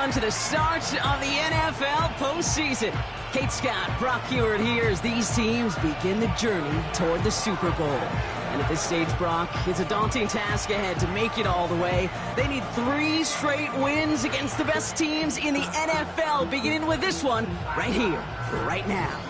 everyone, to the start of the NFL postseason. Kate Scott, Brock Heward here as these teams begin the journey toward the Super Bowl. And at this stage, Brock, it's a daunting task ahead to make it all the way. They need 3 straight wins against the best teams in the NFL, beginning with this one right here, right now.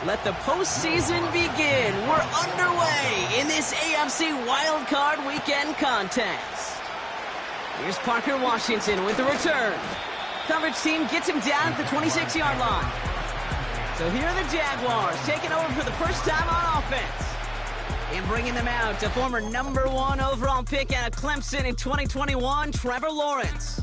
Let the postseason begin. We're underway in this AFC Wildcard Weekend contest. Here's Parker Washington with the return. Coverage team gets him down at the 26-yard line. So here are the Jaguars taking over for the first time on offense. And bringing them out to former #1 overall pick out of Clemson in 2021, Trevor Lawrence.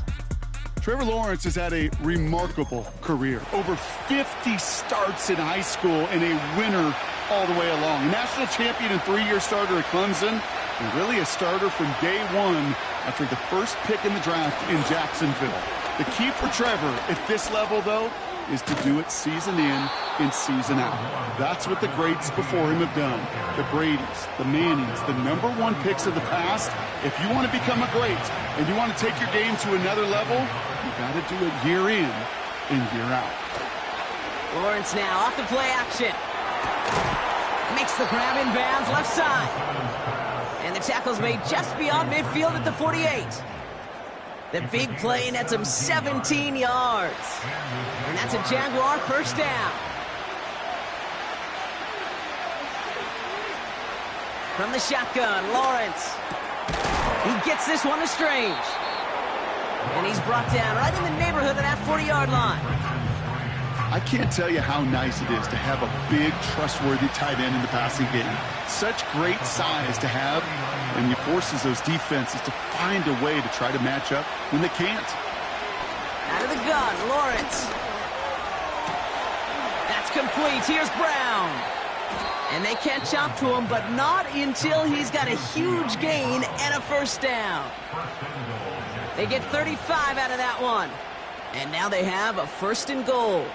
Trevor Lawrence has had a remarkable career. Over 50 starts in high school and a winner all the way along. A national champion and 3-year starter at Clemson, and really a starter from day one after the first pick in the draft in Jacksonville. The key for Trevor at this level, though, is to do it season in and season out. That's what the greats before him have done. The Bradys, the Mannings, the #1 picks of the past. If you want to become a great and you want to take your game to another level, you got to do it year in and year out. Lawrence now off the play action. Makes the grab in bounds left side. And the tackle's made just beyond midfield at the 48. The big play nets him 17 yards. And that's a Jaguar first down. From the shotgun, Lawrence. He gets this one to Strange. And he's brought down right in the neighborhood of that 40-yard line. I can't tell you how nice it is to have a big, trustworthy tight end in the passing game. Such great size to have, and it forces those defenses to find a way to try to match up when they can't. Out of the gun, Lawrence. That's complete. Here's Brown. And they catch up to him, but not until he's got a huge gain and a first down. They get 35 out of that one. And now they have a 1st and goal.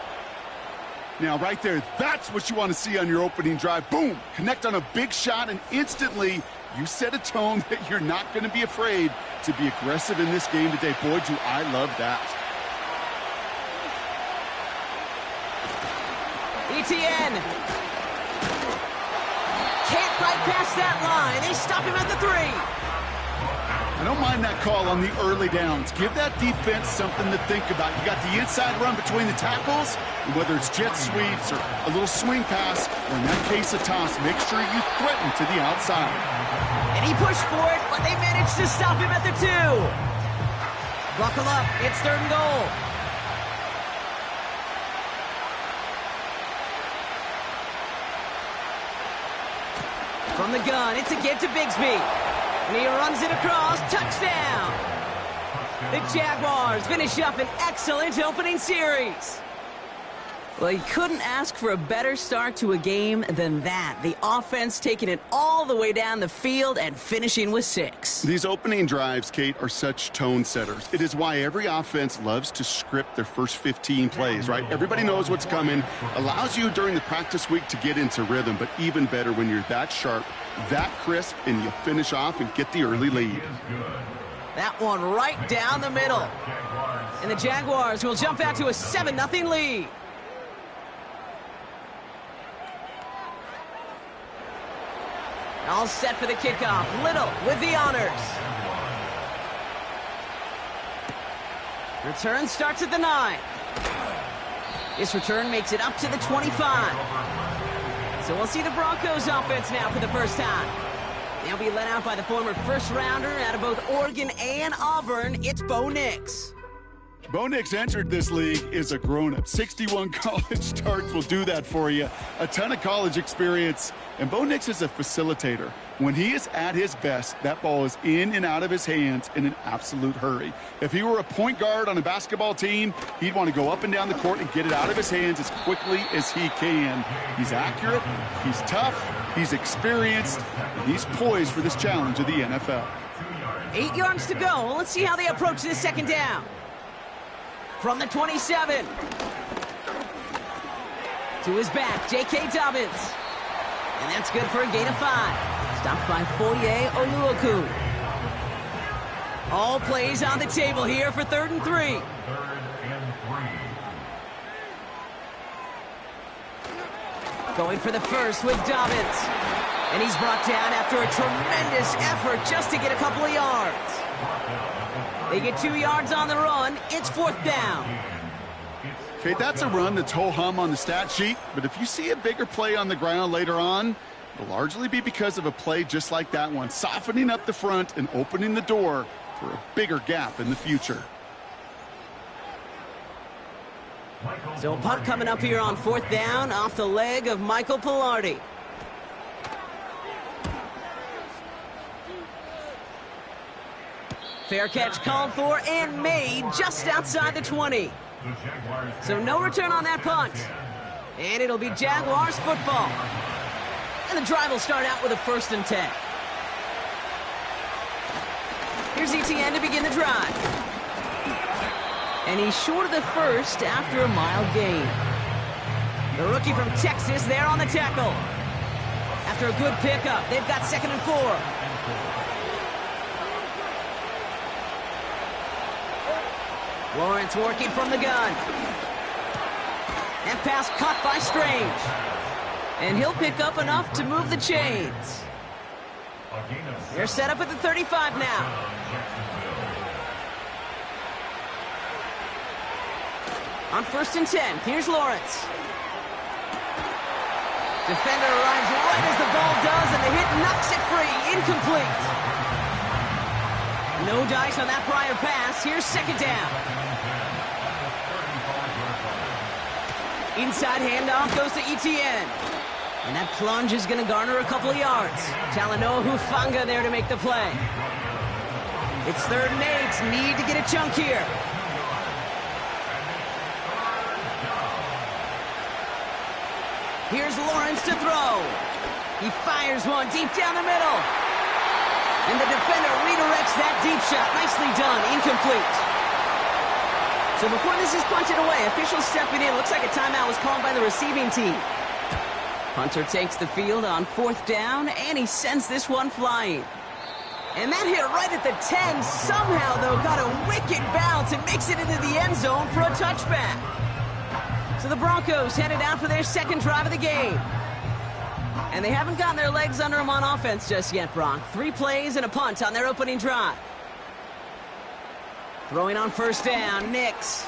Now, right there, that's what you want to see on your opening drive. Boom! Connect on a big shot, and instantly you set a tone that you're not going to be afraid to be aggressive in this game today. Boy, do I love that. ETN. Can't fight past that line. They stop him at the 3. I don't mind that call on the early downs. Give that defense something to think about. You got the inside run between the tackles, and whether it's jet sweeps or a little swing pass, or in that case a toss, make sure you threaten to the outside. And he pushed for it, but they managed to stop him at the 2. Buckle up, it's 3rd and goal. From the gun, it's a get to Bigsby. And he runs it across, touchdown! The Jaguars finish up an excellent opening series. Well, you couldn't ask for a better start to a game than that. The offense taking it all the way down the field and finishing with 6. These opening drives, Kate, are such tone setters. It is why every offense loves to script their first 15 plays, right? Everybody knows what's coming. Allows you during the practice week to get into rhythm, but even better when you're that sharp, that crisp, and you finish off and get the early lead. That one right down the middle. And the Jaguars will jump out to a 7-0 lead. All set for the kickoff. Little with the honors. Return starts at the 9. This return makes it up to the 25. So we'll see the Broncos offense now for the first time. They'll be led out by the former first-rounder out of both Oregon and Auburn. It's Bo Nix. Bo Nix entered this league as a grown-up. 61 college starts will do that for you. A ton of college experience. And Bo Nix is a facilitator. When he is at his best, that ball is in and out of his hands in an absolute hurry. If he were a point guard on a basketball team, he'd want to go up and down the court and get it out of his hands as quickly as he can. He's accurate, he's tough, he's experienced, and he's poised for this challenge of the NFL. 8 yards to go. Let's see how they approach this second down. from the 27. To his back, J.K. Dobbins. And that's good for a gain of 5. Stopped by Foye Oluokun. All plays on the table here for 3rd and 3. Going for the first with Dobbins. And he's brought down after a tremendous effort just to get a couple of yards. They get 2 yards on the run. It's 4th down. Okay, that's a run that's ho-hum on the stat sheet, but if you see a bigger play on the ground later on, it'll largely be because of a play just like that one, softening up the front and opening the door for a bigger gap in the future. So a punt coming up here on 4th down off the leg of Michael Pilardi. Fair catch called for and made just outside the 20. So no return on that punt. And it'll be Jaguars football. And the drive will start out with a 1st and 10. Here's ETN to begin the drive. And he's short of the first after a mild gain. The rookie from Texas there on the tackle. After a good pickup, they've got 2nd and 4. Lawrence working from the gun. That pass caught by Strange. And he'll pick up enough to move the chains. They're set up at the 35 now. On 1st and 10, here's Lawrence. Defender arrives right as the ball does, and the hit knocks it free. Incomplete. No dice on that prior pass. Here's 2nd down. Inside handoff goes to ETN. And that plunge is going to garner a couple of yards. Talanoa Hufanga there to make the play. It's 3rd and 8. Need to get a chunk here. Here's Lawrence to throw. He fires one deep down the middle. And the defender redirects that deep shot. Nicely done. Incomplete. So before this is punted away, officials stepping in. Looks like a timeout was called by the receiving team. Hunter takes the field on 4th down, and he sends this one flying. And that hit right at the 10. Somehow, though, got a wicked bounce and makes it into the end zone for a touchback. So the Broncos headed out for their 2nd drive of the game. And they haven't gotten their legs under them on offense just yet, Bronc. 3 plays and a punt on their opening drive. Throwing on 1st down, Nix.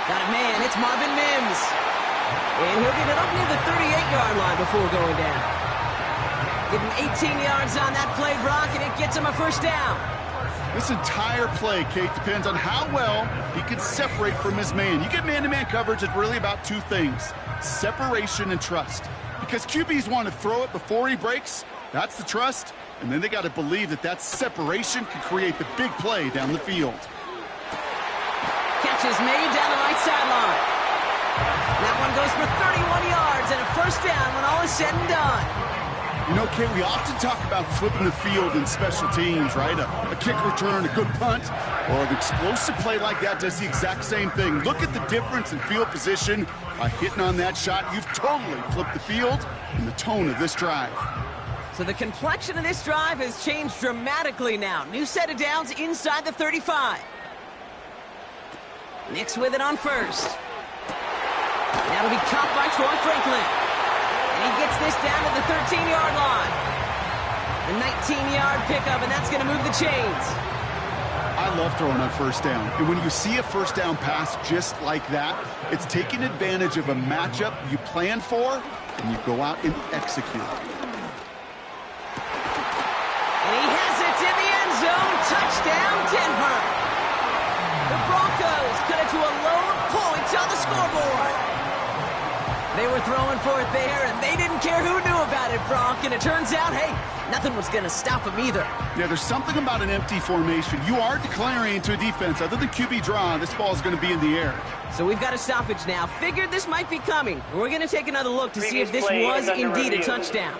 Got a man, it's Marvin Mims. And he'll get it up near the 38-yard line before going down. Give him 18 yards on that play, Bronc, and it gets him a 1st down. This entire play, Kate, depends on how well he can separate from his man. You get man-to-man coverage, it's really about 2 things, separation and trust. Because QBs want to throw it before he breaks, that's the trust, and then they got to believe that that separation can create the big play down the field. Catch is made down the right sideline. That one goes for 31 yards and a 1st down when all is said and done. You know, Kate, we often talk about flipping the field in special teams, right? A kick return, a good punt, or an explosive play like that does the exact same thing. Look at the difference in field position. By hitting on that shot, you've totally flipped the field and the tone of this drive. So the complexion of this drive has changed dramatically now. New set of downs inside the 35. Nix with it on 1st. That'll be caught by Troy Franklin. And he gets this down to the 13-yard line. The 19-yard pickup, and that's going to move the chains. I love throwing on 1st down. And when you see a 1st down pass just like that, it's taking advantage of a matchup you plan for, and you go out and execute. And he has it in the end zone. Touchdown, Denver. The Broncos cut it to a lone point on the scoreboard. They were throwing for it there, and they didn't care who knew about it, Bronc. And it turns out, hey, nothing was going to stop them either. Yeah, there's something about an empty formation. You are declaring to a defense, other than QB draw, this ball is going to be in the air. So we've got a stoppage now. Figured this might be coming. We're going to take another look to see if this was indeed a touchdown.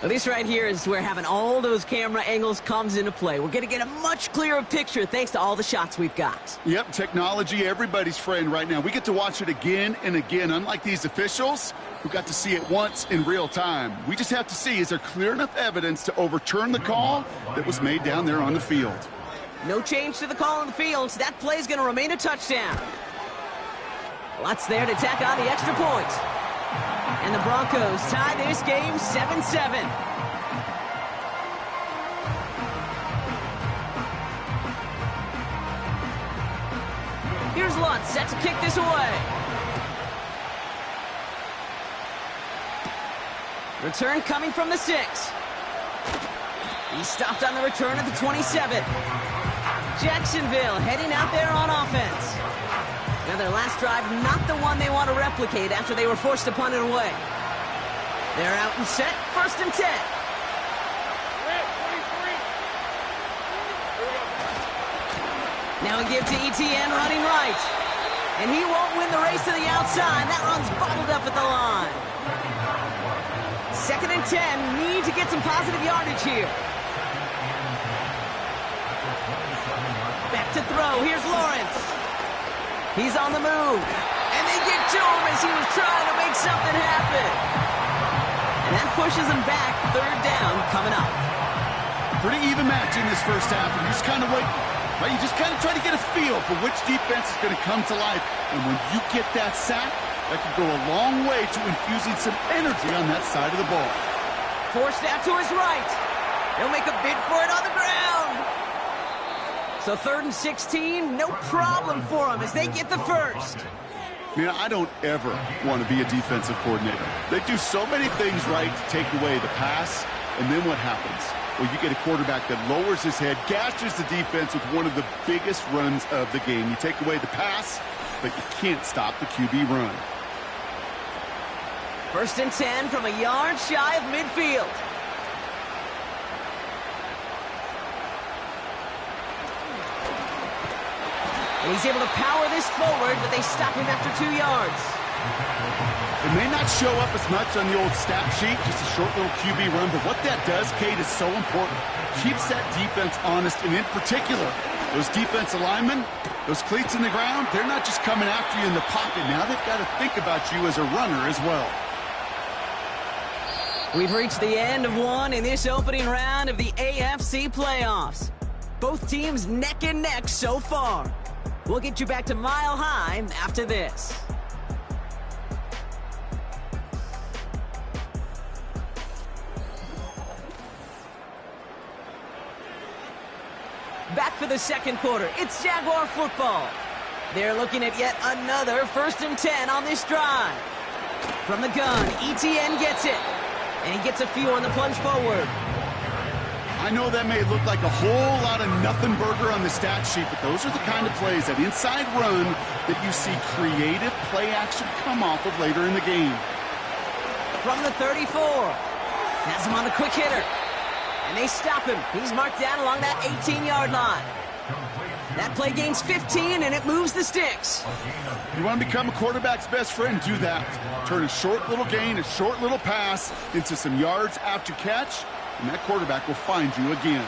Well, this right here is where having all those camera angles comes into play. We're going to get a much clearer picture thanks to all the shots we've got. Yep, technology, everybody's friend right now. We get to watch it again and again, unlike these officials who got to see it once in real time. We just have to see, is there clear enough evidence to overturn the call that was made down there on the field? No change to the call on the field, so that play's going to remain a touchdown. Lots there to tack on the extra point. And the Broncos tie this game 7-7. Here's Lutz set to kick this away. Return coming from the 6. He stopped on the return at the 27. Jacksonville heading out there on offense. Now their last drive, not the one they want to replicate after they were forced to punt it away. They're out and set, 1st and 10. Now a give to ETN running right. And he won't win the race to the outside. That run's bottled up at the line. 2nd and 10, need to get some positive yardage here. Back to throw, here's Lawrence. He's on the move, and they get to him as he was trying to make something happen. And that pushes him back, 3rd down coming up. Pretty even match in this first half, and you just kind of wait. Right? You just kind of try to get a feel for which defense is going to come to life. And when you get that sack, that can go a long way to infusing some energy on that side of the ball. Forced out to his right. He'll make a bid for it on the ground. So 3rd and 16, no problem for them as they get the first. Man, I don't ever want to be a defensive coordinator. They do so many things right to take away the pass, and then what happens? Well, you get a quarterback that lowers his head, gashes the defense with one of the biggest runs of the game. You take away the pass, but you can't stop the QB run. 1st and 10 from a yard shy of midfield. And he's able to power this forward, but they stop him after 2 yards. It may not show up as much on the old stat sheet, just a short little QB run, but what that does, Kate, is so important. Keeps that defense honest, and in particular, those defensive linemen, those cleats in the ground, they're not just coming after you in the pocket. Now they've got to think about you as a runner as well. We've reached the end of one in this opening round of the AFC playoffs. Both teams neck and neck so far. We'll get you back to Mile High after this. Back for the 2nd quarter. It's Jaguar football. They're looking at yet another 1st and 10 on this drive. From the gun, ETN gets it. And he gets a few on the plunge forward. I know that may look like a whole lot of nothing burger on the stat sheet, but those are the kind of plays, that inside run, that you see creative play action come off of later in the game. From the 34. Has him on the quick hitter. And they stop him. He's marked down along that 18-yard line. That play gains 15, and it moves the sticks. You want to become a quarterback's best friend? Do that. Turn a short little gain, a short little pass into some yards after catch, and that quarterback will find you again.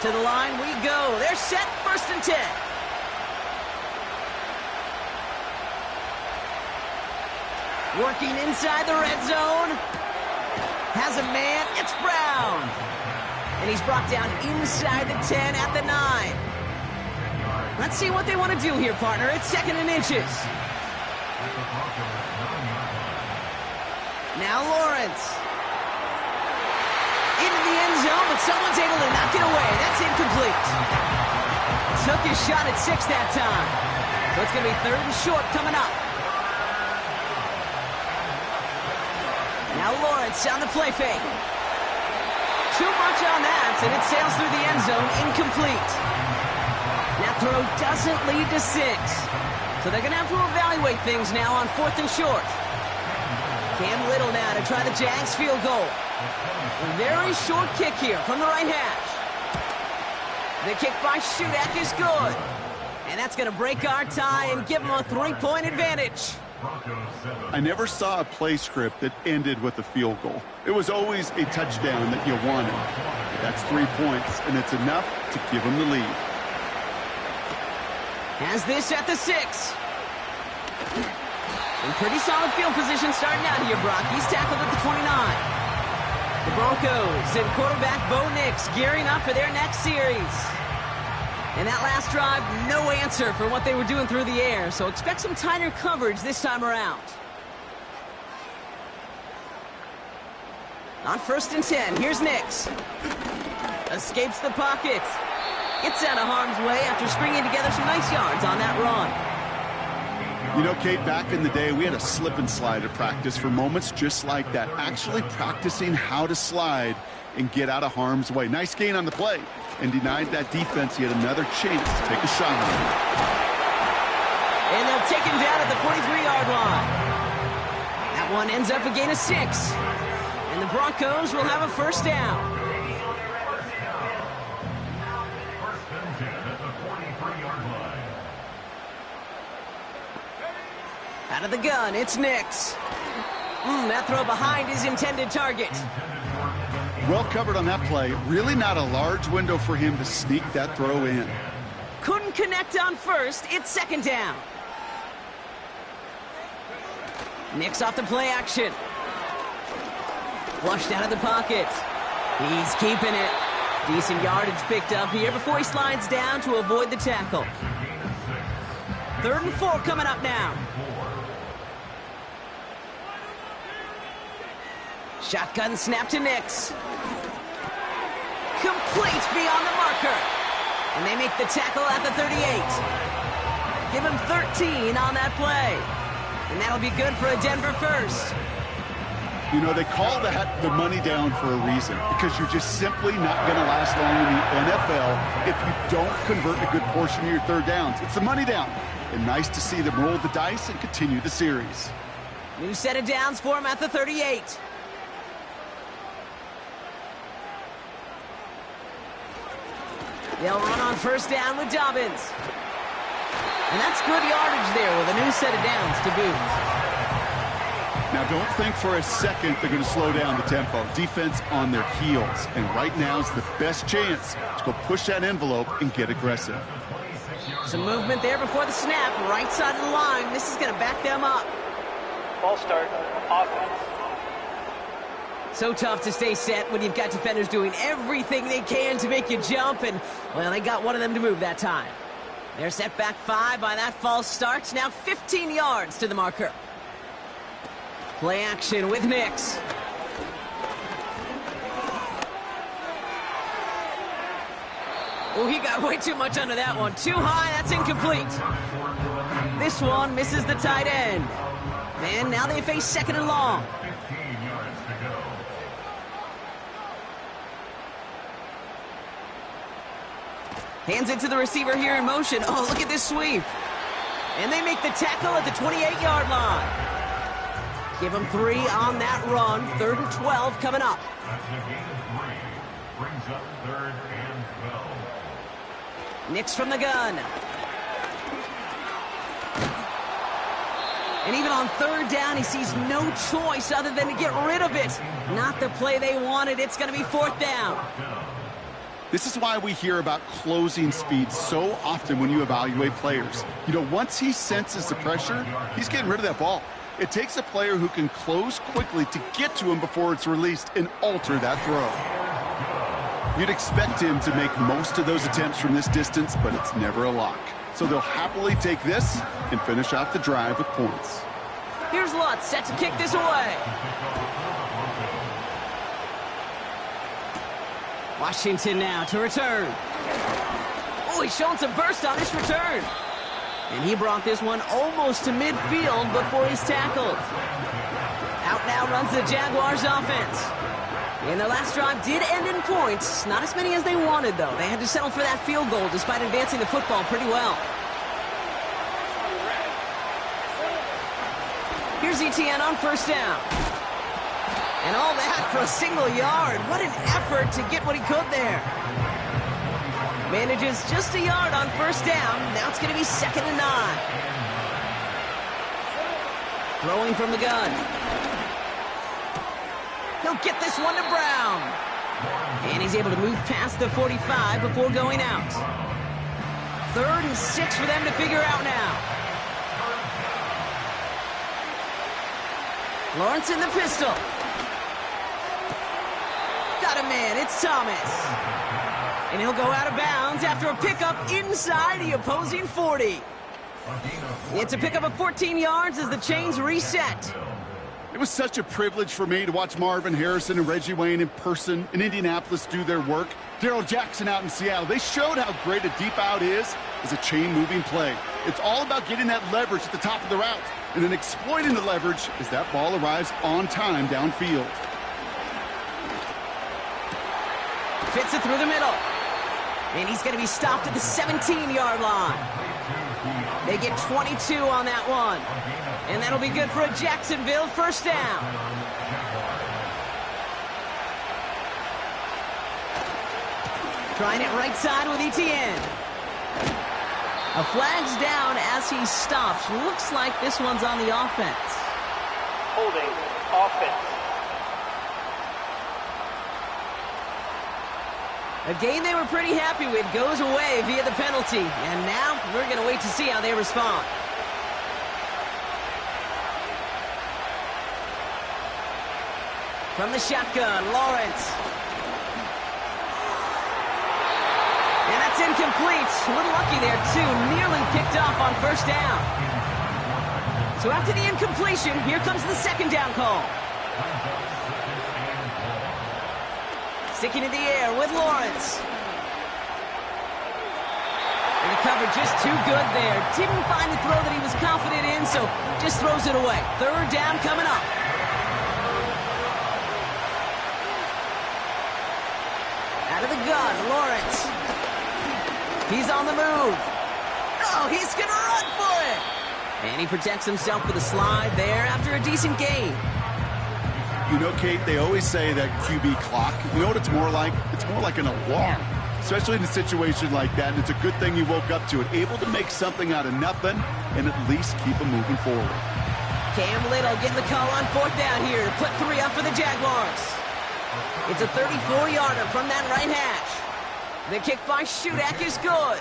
To the line we go. They're set, 1st and 10. Working inside the red zone. Has a man. It's Brown. And he's brought down inside the 10 at the 9. Let's see what they want to do here, partner. It's 2nd and inches. Now Lawrence. Into the end zone, but someone's able to knock it away. That's incomplete. Took his shot at 6 that time. So it's going to be 3rd and short coming up. Now Lawrence on the play fake. Too much on that, and it sails through the end zone, incomplete. That throw doesn't lead to 6. So they're going to have to evaluate things now on 4th and short. Cam Little now to try the Jags field goal. A very short kick here from the right hash. The kick by Shudak is good. And that's going to break our tie and give them a 3-point advantage. I never saw a play script that ended with a field goal. It was always a touchdown that you wanted. That's 3 points, and it's enough to give them the lead. Has this at the 6. In pretty solid field position starting out here, Brock. He's tackled at the 29. The Broncos and quarterback Bo Nix gearing up for their next series. And that last drive, no answer for what they were doing through the air, so expect some tighter coverage this time around. On 1st and 10, here's Nix. Escapes the pocket. Gets out of harm's way after stringing together some nice yards on that run. You know, Kate, back in the day, we had a slip and slide at practice for moments just like that. Actually practicing how to slide and get out of harm's way. Nice gain on the play. And denied that defense yet another chance to take a shot on him. And they'll take him down at the 43-yard line. That one ends up a gain of 6. And the Broncos will have a first down. Out of the gun, it's Nix. That throw behind his intended target. Well covered on that play. Really not a large window for him to sneak that throw in. Couldn't connect on 1st. It's 2nd down. Nix off the play action. Flushed out of the pocket. He's keeping it. Decent yardage picked up here before he slides down to avoid the tackle. 3rd and 4 coming up now. Shotgun snap to Nix. Complete beyond the marker. And they make the tackle at the 38. Give him 13 on that play. And that'll be good for a Denver first. You know, they call that the money down for a reason, because you're just simply not going to last long in the NFL if you don't convert a good portion of your 3rd downs. It's the money down. And nice to see them roll the dice and continue the series. New set of downs for him at the 38. They'll run on 1st down with Dobbins. And that's good yardage there with a new set of downs to boot. Now, don't think for a second they're going to slow down the tempo. Defense on their heels. And right now is the best chance to go push that envelope and get aggressive. Some movement there before the snap. Right side of the line. This is going to back them up. False start. Offense. So tough to stay set when you've got defenders doing everything they can to make you jump, and, well, they got one of them to move that time. They're set back 5 by that false start. Now 15 yards to the marker. Play action with Nix. Oh, he got way too much under that one. Too high, that's incomplete. This one misses the tight end. And now they face 2nd and long. Hands it to the receiver here in motion. Oh, look at this sweep. And they make the tackle at the 28-yard line. Give them 3 on that run. 3rd and 12 coming up. Brings up 3rd and 12. Nix from the gun. And even on 3rd down, he sees no choice other than to get rid of it. Not the play they wanted. It's going to be 4th down. This is why we hear about closing speed so often when you evaluate players. You know, once he senses the pressure, he's getting rid of that ball. It takes a player who can close quickly to get to him before it's released and alter that throw. You'd expect him to make most of those attempts from this distance, but it's never a lock. So they'll happily take this and finish off the drive with points. Here's Lutz set to kick this away. Washington now to return. Oh, he's showing some burst on this return. And he brought this one almost to midfield before he's tackled. Out now runs the Jaguars offense. And their last drive did end in points. Not as many as they wanted, though. They had to settle for that field goal despite advancing the football pretty well. Here's ETN on 1st down. And all that for a single yard. What an effort to get what he could there. Manages just a yard on 1st down. Now it's going to be 2nd and 9. Throwing from the gun. He'll get this one to Brown. And he's able to move past the 45 before going out. 3rd and 6 for them to figure out now. Lawrence in the pistol. Got a man, it's Thomas. And he'll go out of bounds after a pickup inside the opposing 40. It's a pickup of 14 yards as the chains reset. It was such a privilege for me to watch Marvin Harrison and Reggie Wayne in person in Indianapolis do their work. Darrell Jackson out in Seattle. They showed how great a deep out is as a chain-moving play. It's all about getting that leverage at the top of the route and then exploiting the leverage as that ball arrives on time downfield. Fits it through the middle. And he's going to be stopped at the 17-yard line. They get 22 on that one. And that'll be good for a Jacksonville first down. Trying it right side with Etienne. A flag's down as he stops. Looks like this one's on the offense. Holding offense. A game they were pretty happy with goes away via the penalty. And now we're going to wait to see how they respond. From the shotgun, Lawrence. And that's incomplete. A little lucky there, too. Nearly picked off on first down. So after the incompletion, here comes the second down call. Sticking in the air with Lawrence. And the cover just too good there. Didn't find the throw that he was confident in, so just throws it away. 3rd down coming up. Out of the gun, Lawrence. He's on the move. Oh, he's going to run for it. And he protects himself with a slide there after a decent gain. You know, Kate, they always say that QB clock, you know what it's more like? It's more like an alarm, especially in a situation like that. And it's a good thing he woke up to it, able to make something out of nothing and at least keep him moving forward. Cam Little getting the call on 4th down here to put 3 up for the Jaguars. It's a 34-yarder from that right hash. The kick by Shudak is good.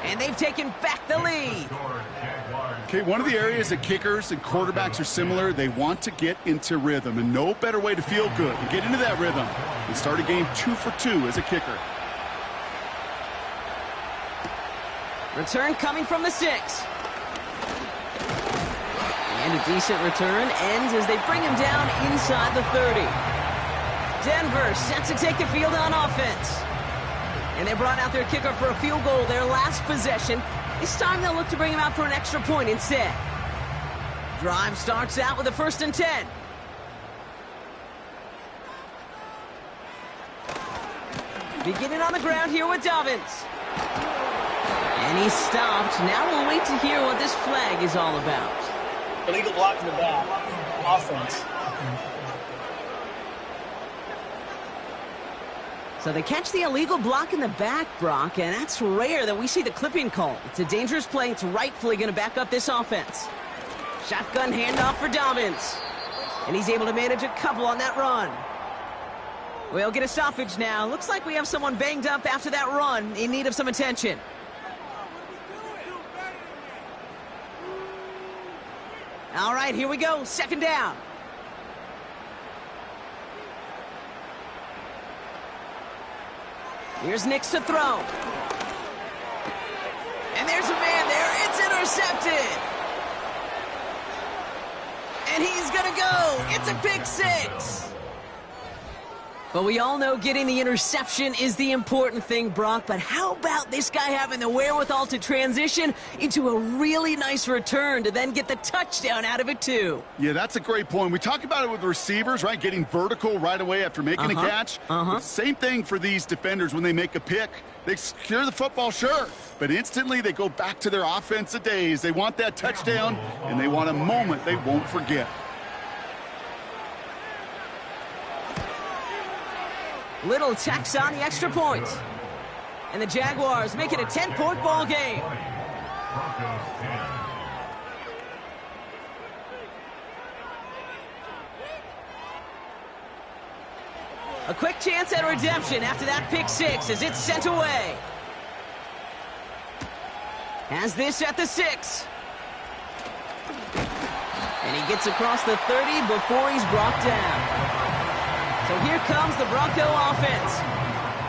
And they've taken back the lead. Okay, one of the areas that kickers and quarterbacks are similar, they want to get into rhythm. And no better way to feel good and get into that rhythm and start a game 2 for 2 as a kicker. Return coming from the 6. And a decent return ends as they bring him down inside the 30. Denver set to take the field on offense. And they brought out their kicker for a field goal their last possession. This time they'll look to bring him out for an extra point instead. Drive starts out with a 1st and 10. Beginning on the ground here with Dobbins. And he's stopped. Now we'll wait to hear what this flag is all about. Illegal block in the back. Offense. So they catch the illegal block in the back, Brock, and that's rare that we see the clipping call. It's a dangerous play. It's rightfully going to back up this offense. Shotgun handoff for Dobbins. And he's able to manage a couple on that run. We'll get a stoppage now. Looks like we have someone banged up after that run in need of some attention. All right, here we go. 2nd down. Here's Nix to throw. And there's a man there. It's intercepted. And he's going to go. It's a pick 6. But we all know getting the interception is the important thing, Brock. But how about this guy having the wherewithal to transition into a really nice return to then get the touchdown out of it, too? Yeah, that's a great point. We talk about it with receivers, right? Getting vertical right away after making a catch. Same thing for these defenders when they make a pick. They secure the football, sure, but instantly they go back to their offensive days. They want that touchdown, and they want a moment they won't forget. Little tacks on the extra point. And the Jaguars make it a 10-point ball game. A quick chance at redemption after that pick six as it's sent away. Has this at the 6. And he gets across the 30 before he's brought down. So here comes the Bronco offense.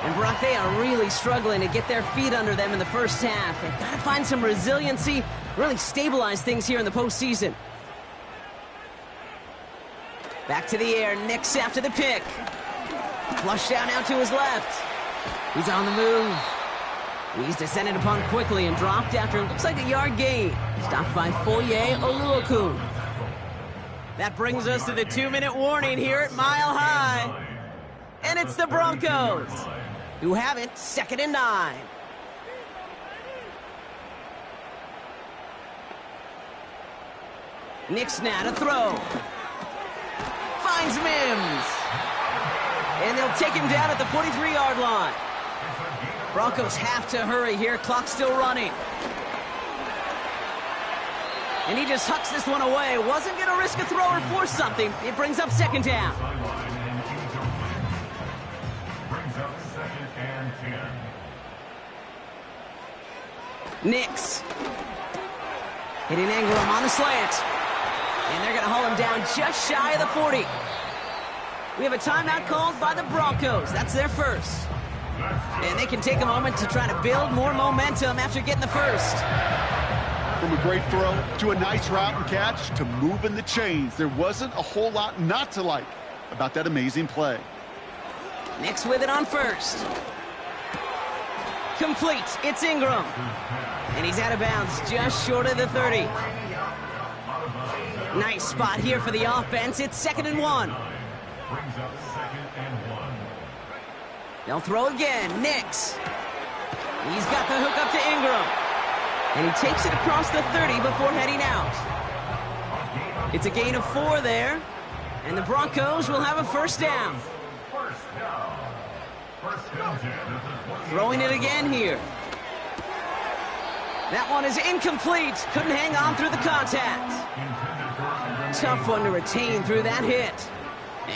And Brock, they are really struggling to get their feet under them in the first half. They've got to find some resiliency, really stabilize things here in the postseason. Back to the air, Nix after the pick. Flush down out to his left. He's on the move. He's descended upon quickly and dropped after it looks like a yard gain. Stopped by Foye Oluokun. That brings us to the 2-minute warning here at Mile High. And it's the Broncos who have it 2nd and 9. Nix now to throw. Finds Mims. And they'll take him down at the 43-yard line. Broncos have to hurry here. Clock's still running. And he just hucks this one away. Wasn't going to risk a throw or force something. It brings up 2nd down. Brings up 2nd and 10. Nix. Hitting Ingram on the slant. And they're going to haul him down just shy of the 40. We have a timeout called by the Broncos. That's their first. And they can take a moment to try to build more momentum after getting the first. From a great throw to a nice route and catch to moving the chains, there wasn't a whole lot not to like about that amazing play. Nix with it on first. Complete. It's Ingram. And he's out of bounds just short of the 30. Nice spot here for the offense. It's 2nd and 1. Brings up 2nd and 1. They'll throw again. Nix. He's got the hook up to Ingram. And he takes it across the 30 before heading out. It's a gain of 4 there. And the Broncos will have a first down. First down. First and 10. Throwing it again here. That one is incomplete. Couldn't hang on through the contact. Tough one to retain through that hit.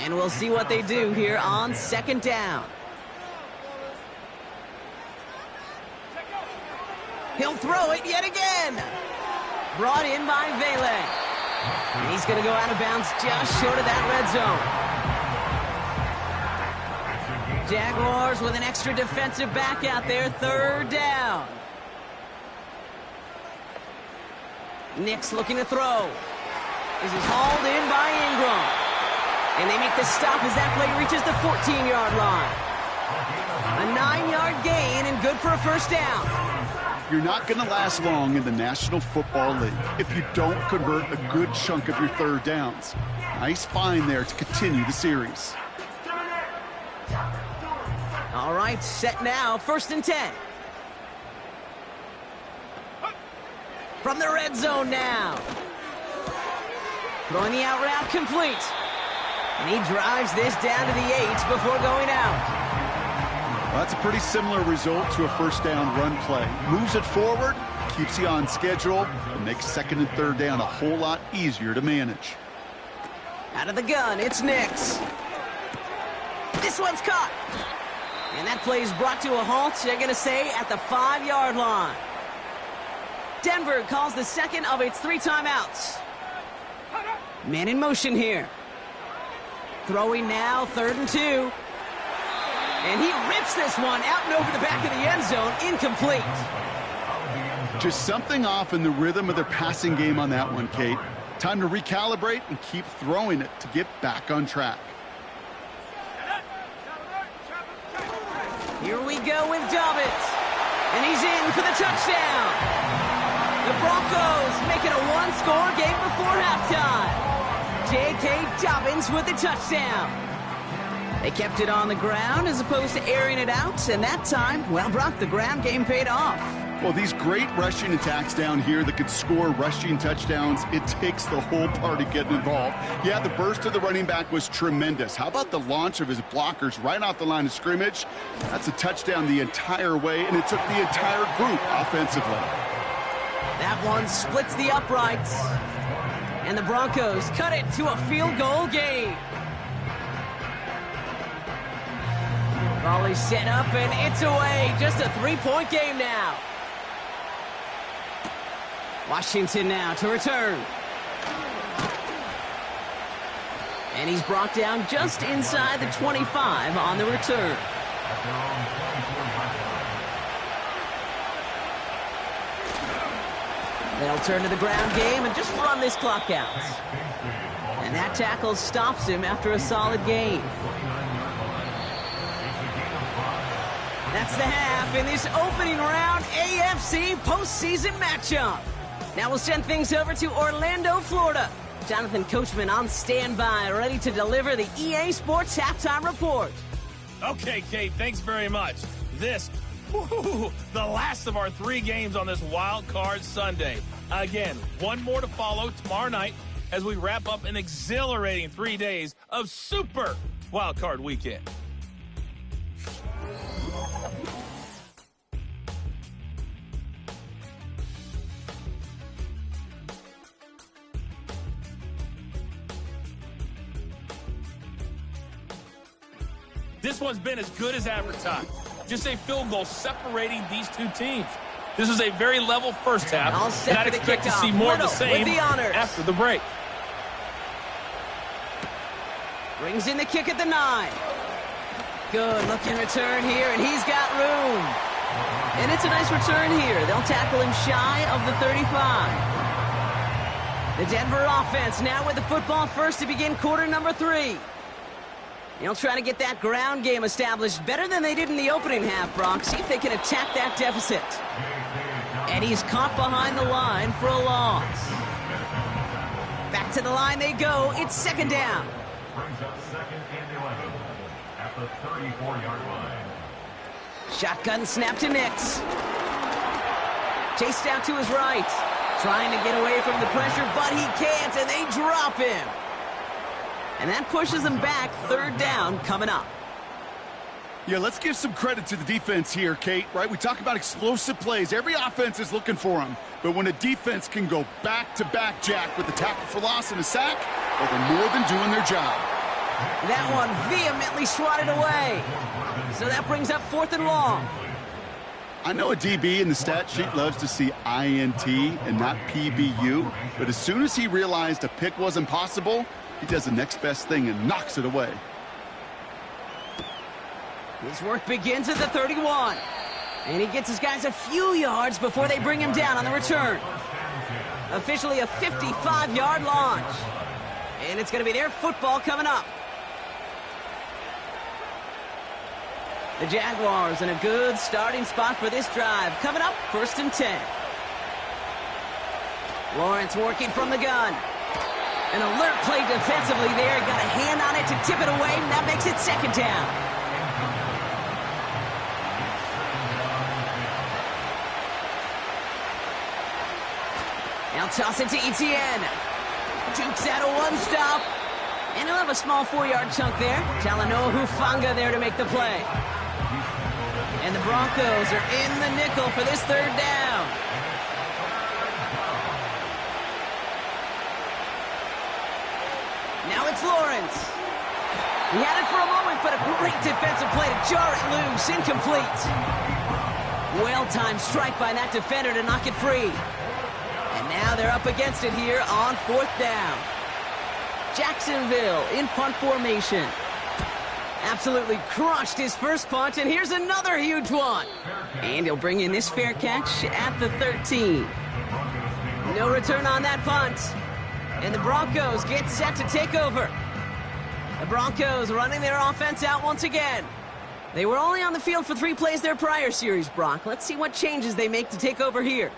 And we'll see what they do here on 2nd down. He'll throw it yet again. Brought in by Vele. And he's going to go out of bounds just short of that red zone. Jaguars with an extra defensive back out there. 3rd down. Nix looking to throw. This is hauled in by Ingram. And they make the stop as that play reaches the 14-yard line. A 9-yard gain and good for a first down. You're not going to last long in the National Football League if you don't convert a good chunk of your 3rd downs. Nice find there to continue the series. All right, set now, 1st and 10. From the red zone now. Throwing the out route complete. And he drives this down to the 8 before going out. Well, that's a pretty similar result to a first down run play. Moves it forward, keeps you on schedule, and makes 2nd and 3rd down a whole lot easier to manage. Out of the gun, it's Nix. This one's caught. And that play is brought to a halt, they're going to say, at the 5-yard line. Denver calls the second of its 3 timeouts. Man in motion here. Throwing now, 3rd and 2. And he rips this one out and over the back of the end zone, incomplete. Just something off in the rhythm of their passing game on that one, Kate. Time to recalibrate and keep throwing it to get back on track. Here we go with Dobbins. And he's in for the touchdown. The Broncos making a 1-score game before halftime. J.K. Dobbins with the touchdown. They kept it on the ground as opposed to airing it out. And that time, well, Brock, the ground game paid off. Well, these great rushing attacks down here that could score rushing touchdowns, it takes the whole party getting involved. Yeah, the burst of the running back was tremendous. How about the launch of his blockers right off the line of scrimmage? That's a touchdown the entire way, and it took the entire group offensively. That one splits the uprights. And the Broncos cut it to a field goal game. Ball is set up, and it's away. Just a three-point game now. Washington now to return. And he's brought down just inside the 25 on the return. They'll turn to the ground game and just run this clock out. And that tackle stops him after a solid gain. That's the half in this opening round AFC postseason matchup. Now we'll send things over to Orlando, Florida. Jonathan Coachman on standby, ready to deliver the EA Sports Halftime Report. Okay, Kate, thanks very much. This, the last of our 3 games on this Wild Card Sunday. Again, one more to follow tomorrow night as we wrap up an exhilarating 3 days of Super Wild Card Weekend. This one's been as good as advertised. Just a field goal separating these two teams. This is a very level first half, and I'd expect to see more of the same after the break. Brings in the kick at the 9. Good looking return here, and he's got room. And it's a nice return here. They'll tackle him shy of the 35. The Denver offense now with the football first to begin quarter number 3. They'll try to get that ground game established better than they did in the opening half, Brock. See if they can attack that deficit. And he's caught behind the line for a loss. Back to the line they go. It's second down. Brings up 2nd and 11 at the 34-yard line. Shotgun snap to Nix. Chased out to his right. Trying to get away from the pressure, but he can't, and they drop him. And that pushes them back. Third down coming up. Yeah, let's give some credit to the defense here, Kate, right? We talk about explosive plays. Every offense is looking for them. But when a defense can go back-to-back, Jack, with a tackle for loss and a sack, well, they're more than doing their job. That one vehemently swatted away. So that brings up 4th and long. I know a DB in the stat sheet loves to see INT and not PBU, but as soon as he realized a pick wasn't possible, he does the next best thing and knocks it away. His work begins at the 31. And he gets his guys a few yards before they bring him down on the return. Officially a 55-yard launch. And it's going to be their football coming up. The Jaguars in a good starting spot for this drive. Coming up, 1st and 10. Lawrence working from the gun. An alert play defensively there. Got a hand on it to tip it away, and that makes it second down. Now toss it to Etienne. Dukes out a one-stop. And he'll have a small 4-yard chunk there. Talanoa Hufanga there to make the play. And the Broncos are in the nickel for this third down. Now it's Lawrence. He had it for a moment, but a great defensive play to jar it loose. Incomplete. Well-timed strike by that defender to knock it free. And now they're up against it here on 4th down. Jacksonville in punt formation. Absolutely crushed his first punt, and here's another huge one. And he'll bring in this fair catch at the 13. No return on that punt. And the Broncos get set to take over. The Broncos running their offense out once again. They were only on the field for 3 plays their prior series, Brock. Let's see what changes they make to take over here.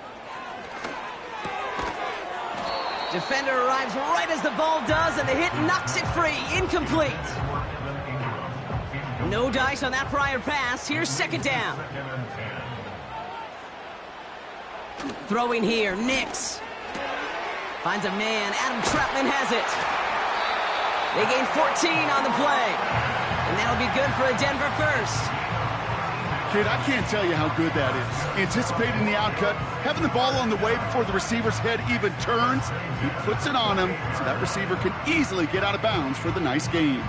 Defender arrives right as the ball does, and the hit knocks it free. Incomplete. No dice on that prior pass. Here's second down. Throwing here, Nix. Finds a man. Adam Troutman has it. They gain 14 on the play. And that'll be good for a Denver first. Kid, I can't tell you how good that is. Anticipating the outcut, having the ball on the way before the receiver's head even turns. He puts it on him so that receiver can easily get out of bounds for the nice gain.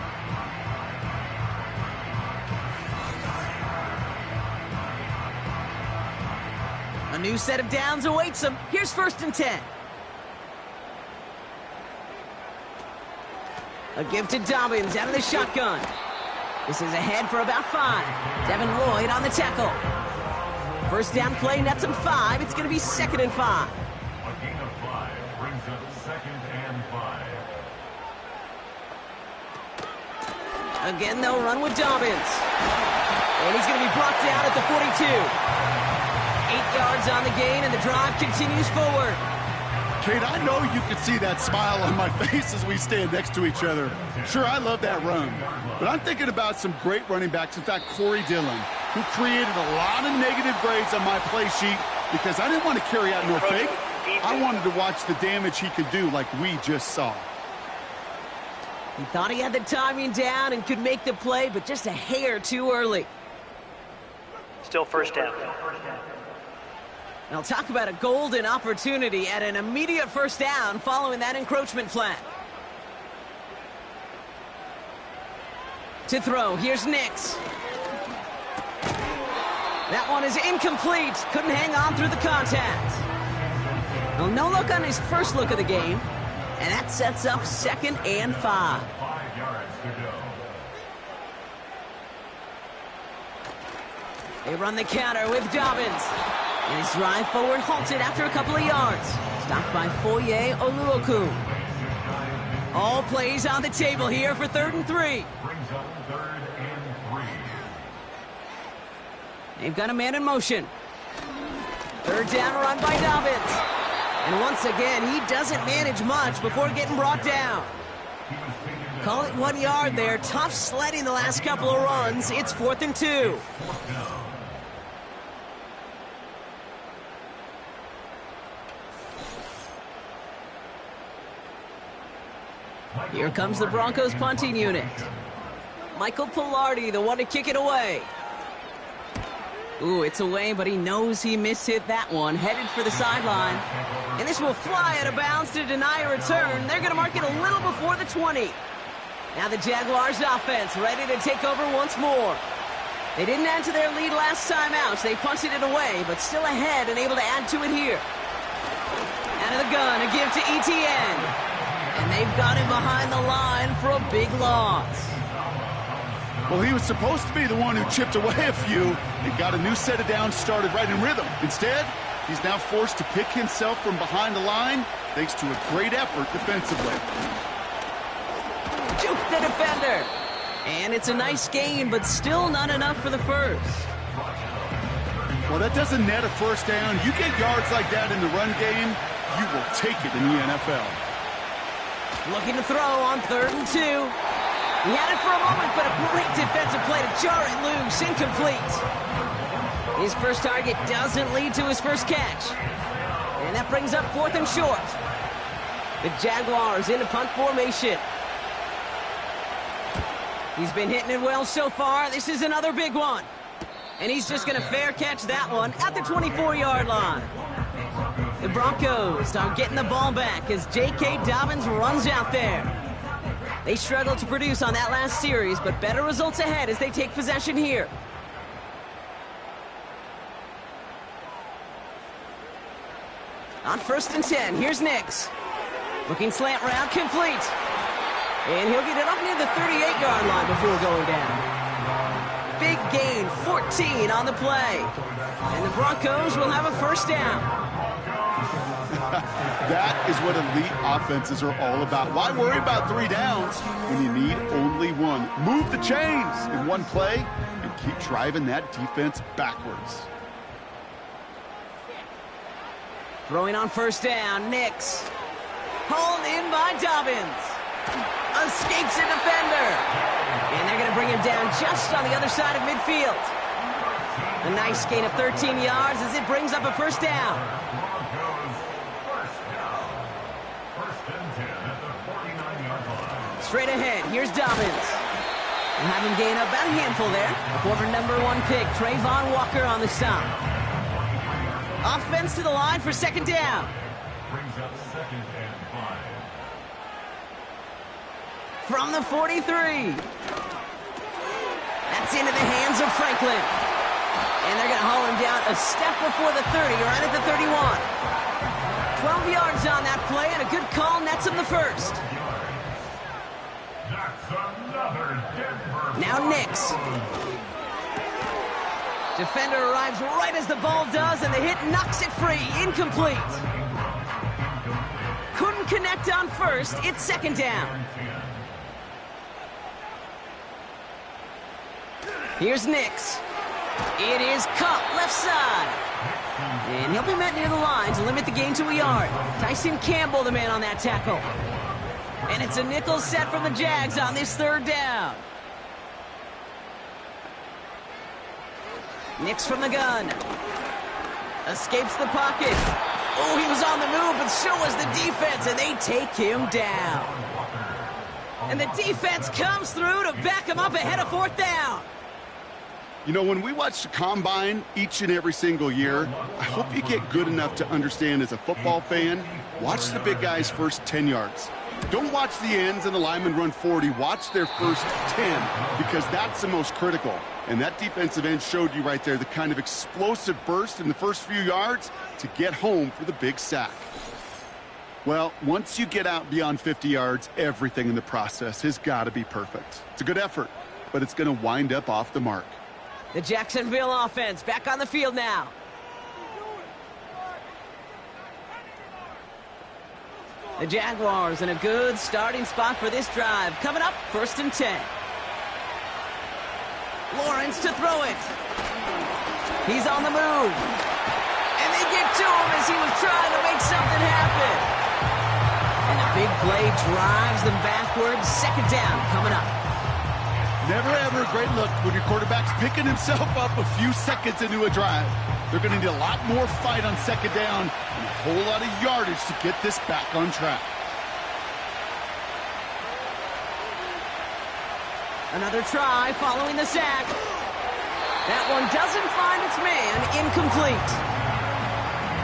new set of downs awaits him. Here's 1st and 10. A give to Dobbins out of the shotgun. This is ahead for about 5. Devin Lloyd on the tackle. 1st down play nets him 5. It's going to be 2nd and 5. A gain of 5 brings up 2nd and 5. Again, they'll run with Dobbins. And he's going to be brought down at the 42. 8 yards on the gain, and the drive continues forward. Kate, I know you can see that smile on my face as we stand next to each other. Sure, I love that run, but I'm thinking about some great running backs. In fact, Corey Dillon, who created a lot of negative grades on my play sheet because I didn't want to carry out no fake. I wanted to watch the damage he could do like we just saw. He thought he had the timing down and could make the play, but just a hair too early. Still 1st down. I'll talk about a golden opportunity at an immediate 1st down following that encroachment flag. To throw, here's Nix. That one is incomplete. Couldn't hang on through the contact. Well, no look on his first look of the game, and that sets up 2nd and 5. 5 yards to go. They run the counter with Dobbins. And his drive forward halted after a couple of yards. Stopped by Foye Oluokun. All plays on the table here for 3rd and 3. Brings up 3rd and 3. They've got a man in motion. 3rd down run by Dobbins. And once again, he doesn't manage much before getting brought down. Call it 1 yard there. Tough sledding the last couple of runs. It's 4th and 2. Here comes the Broncos punting unit. Michael Pilardi, the one to kick it away. Ooh, it's away, but he knows he mishit that one. Headed for the sideline. And this will fly out of bounds to deny a return. They're going to mark it a little before the 20. Now the Jaguars offense ready to take over once more. They didn't add to their lead last time out, so they punted it away, but still ahead and able to add to it here. Out of the gun, a give to ETN. And they've got him behind the line for a big loss. Well, he was supposed to be the one who chipped away a few and got a new set of downs started right in rhythm. Instead, he's now forced to pick himself from behind the line thanks to a great effort defensively. Juke the defender. And it's a nice gain, but still not enough for the first. Well, that doesn't net a 1st down. You get yards like that in the run game, you will take it in the NFL. Looking to throw on 3rd and 2. He had it for a moment, but a great defensive play to jar it loose. Incomplete. His first target doesn't lead to his first catch. And that brings up 4th and short. The Jaguars in a punt formation. He's been hitting it well so far. This is another big one. And he's just going to fair catch that one at the 24-yard line. The Broncos are getting the ball back as J.K. Dobbins runs out there. They struggled to produce on that last series, but better results ahead as they take possession here. On 1st and 10, here's Nix. Looking slant route, complete. And he'll get it up near the 38-yard line before going down. Big gain, 14 on the play. And the Broncos will have a 1st down. That is what elite offenses are all about. Why worry about 3 downs when you need only 1? Move the chains in one play and keep driving that defense backwards. Throwing on 1st down, Nix. Hauled in by Dobbins. Escapes a defender. And they're going to bring him down just on the other side of midfield. A nice gain of 13 yards as it brings up a 1st down. Straight ahead, here's Dobbins. We'll have him gain up about a handful there. Former #1 pick, Trayvon Walker on the stop. Offense to the line for 2nd down. Brings up 2nd and 5. From the 43. That's into the hands of Franklin. And they're going to haul him down a step before the 30, right at the 31. 12 yards on that play, and a good call nets him the first. Now Nix. Defender arrives right as the ball does, and the hit knocks it free. Incomplete. Couldn't connect on first. It's second down. Here's Nix. It is Cup, left side. And he'll be met near the line to limit the gain to a yard. Tyson Campbell, the man on that tackle. And it's a nickel set from the Jags on this third down. Nix from the gun. Escapes the pocket. Oh, he was on the move, but so was the defense, and they take him down. And the defense comes through to back him up ahead of fourth down. You know, when we watch the Combine each and every single year, I hope you get good enough to understand as a football fan, watch the big guys' first 10 yards. Don't watch the ends and the linemen run 40. Watch their first 10, because that's the most critical. And that defensive end showed you right there the kind of explosive burst in the first few yards to get home for the big sack. Well, once you get out beyond 50 yards, everything in the process has got to be perfect. It's a good effort, but it's going to wind up off the mark. The Jacksonville offense back on the field now. The Jaguars in a good starting spot for this drive. Coming up, 1st and 10. Lawrence to throw it. He's on the move. And they get to him as he was trying to make something happen. And a big play drives them backwards. Second down coming up. Never ever a great look when your quarterback's picking himself up a few seconds into a drive. They're going to need a lot more fight on second down and a whole lot of yardage to get this back on track. Another try following the sack. That one doesn't find its man. Incomplete.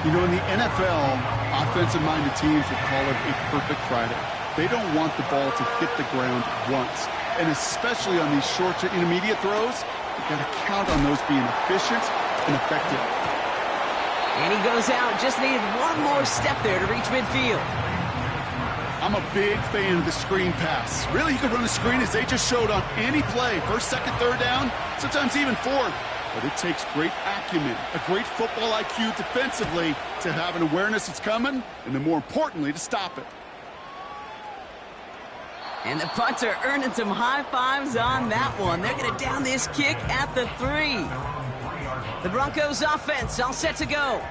You know, in the NFL, offensive-minded teams would call it a perfect Friday. They don't want the ball to hit the ground once. And especially on these short to intermediate throws, you've got to count on those being efficient and effective. And he goes out. Just needed one more step there to reach midfield. I'm a big fan of the screen pass. Really, you can run a screen as they just showed on any play. First, second, third down, sometimes even fourth. But it takes great acumen, a great football IQ defensively to have an awareness it's coming, and then more importantly, to stop it. And the punter earning some high fives on that one. They're going to down this kick at the 3. The Broncos offense all set to go.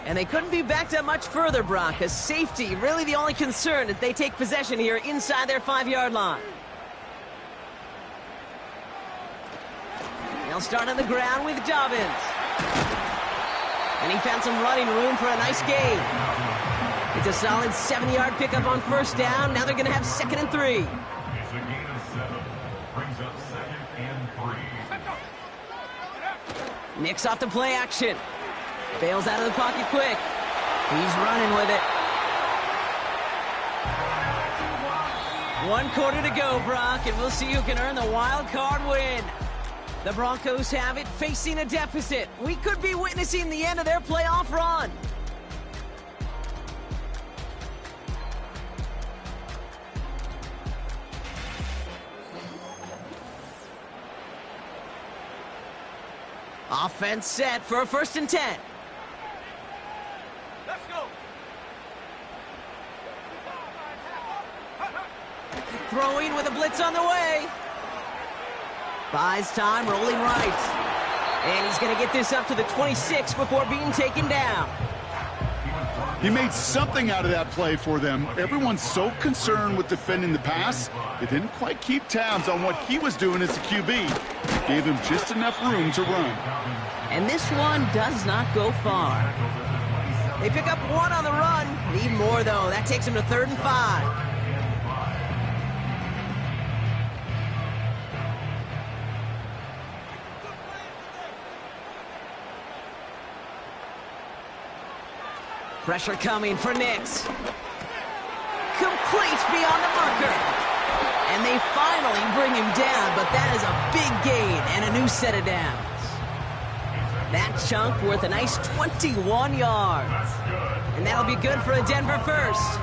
And they couldn't be backed up much further, Brock. A safety, really the only concern as they take possession here inside their 5-yard line. They'll start on the ground with Dobbins. And he found some running room for a nice gain. It's a solid 7-yard pickup on first down. Now they're going to have 2nd and 3. It's a gain of 7. Brings up 2nd and 3. Nix off the play action. Bails out of the pocket quick. He's running with it. 1 quarter to go, Brock, and we'll see who can earn the wild card win. The Broncos have it, facing a deficit. We could be witnessing the end of their playoff run. Offense set for a 1st and 10. Let's go. Throwing with a blitz on the way. Buys time, rolling right. And he's going to get this up to the 26 before being taken down. He made something out of that play for them. Everyone's so concerned with defending the pass, they didn't quite keep tabs on what he was doing as a QB. Gave him just enough room to run. And this one does not go far. They pick up 1 on the run. Need more, though. That takes him to 3rd and 5. Pressure coming for Nix. Complete beyond the marker. And they finally bring him down, but that is a big gain and a new set of downs. That chunk worth a nice 21 yards. And that'll be good for a Denver first.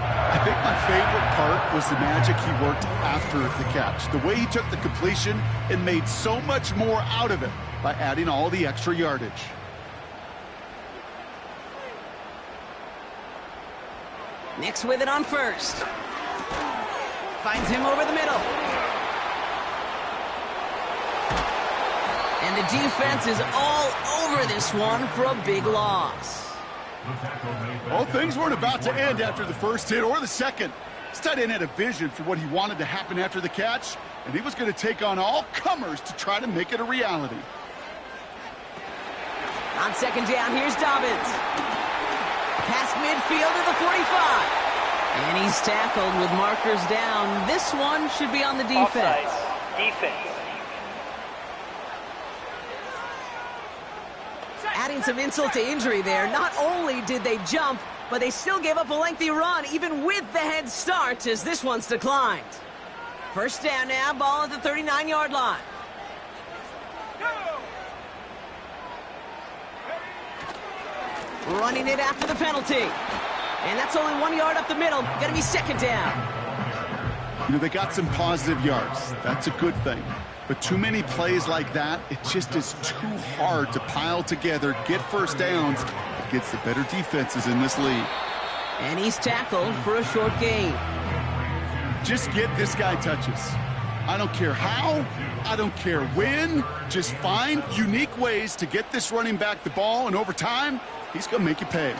I think my favorite part was the magic he worked after the catch. The way he took the completion and made so much more out of it by adding all the extra yardage. Nix with it on first. Finds him over the middle. And the defense is all over this one for a big loss. Well, things weren't about to end after the first hit or the second. This tight end had a vision for what he wanted to happen after the catch, and he was going to take on all comers to try to make it a reality. On second down, here's Dobbins. Past midfield to the 45. And he's tackled with markers down. This one should be on the defense. Offsides. Defense. Adding some insult to injury there. Not only did they jump, but they still gave up a lengthy run, even with the head start, as this one's declined. First down now, ball at the 39-yard line. Running it after the penalty. And that's only 1 yard up the middle. Gonna be second down. You know, they got some positive yards. That's a good thing. But too many plays like that, it just is too hard to pile together, get first downs against the better defenses in this league. And he's tackled for a short gain. Just get this guy touches. I don't care how, I don't care when. Just find unique ways to get this running back the ball, and over time, he's going to make you pay.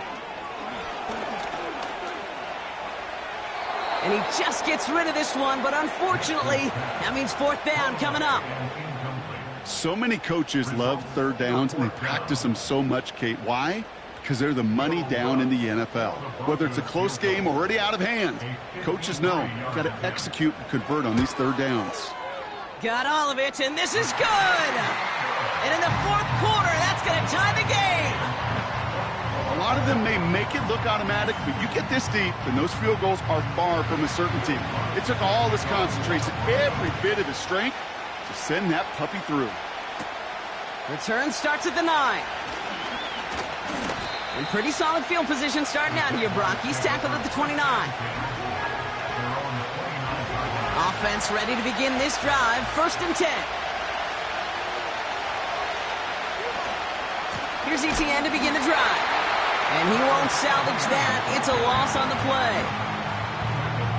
And he just gets rid of this one, but unfortunately, that means fourth down coming up. So many coaches love third downs, and they practice them so much, Kate. Why? Because they're the money down in the NFL. Whether it's a close game already out of hand, coaches know you've got to execute and convert on these third downs. Got all of it, and this is good! And in the fourth quarter, that's going to tie the game! A lot of them may make it look automatic, but you get this deep, and those field goals are far from a certainty. It took all his concentration, every bit of his strength, to send that puppy through. Return starts at the 9. And pretty solid field position starting out here, Brock. He's tackled at the 29. Offense ready to begin this drive. First and 10. Here's ETN to begin the drive. And he won't salvage that. It's a loss on the play.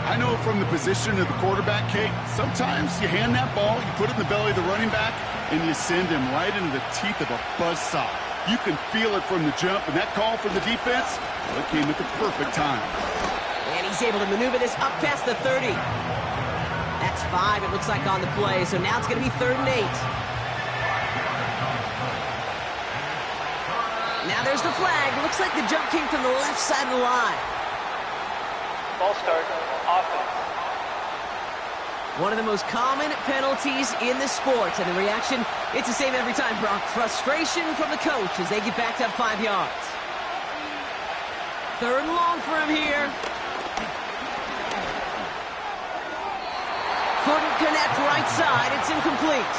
I know from the position of the quarterback, Kate, sometimes you hand that ball, you put it in the belly of the running back, and you send him right into the teeth of a buzzsaw. You can feel it from the jump, and that call from the defense, well, it came at the perfect time. And he's able to maneuver this up past the 30. That's 5, it looks like, on the play. So now it's going to be 3rd and 8. Now there's the flag. Looks like the jump came from the left side of the line. Ball start. Offense. One of the most common penalties in the sport. And the reaction, it's the same every time, Brock. Frustration from the coach as they get backed up 5 yards. 3rd and long for him here. Couldn't connect right side. It's incomplete.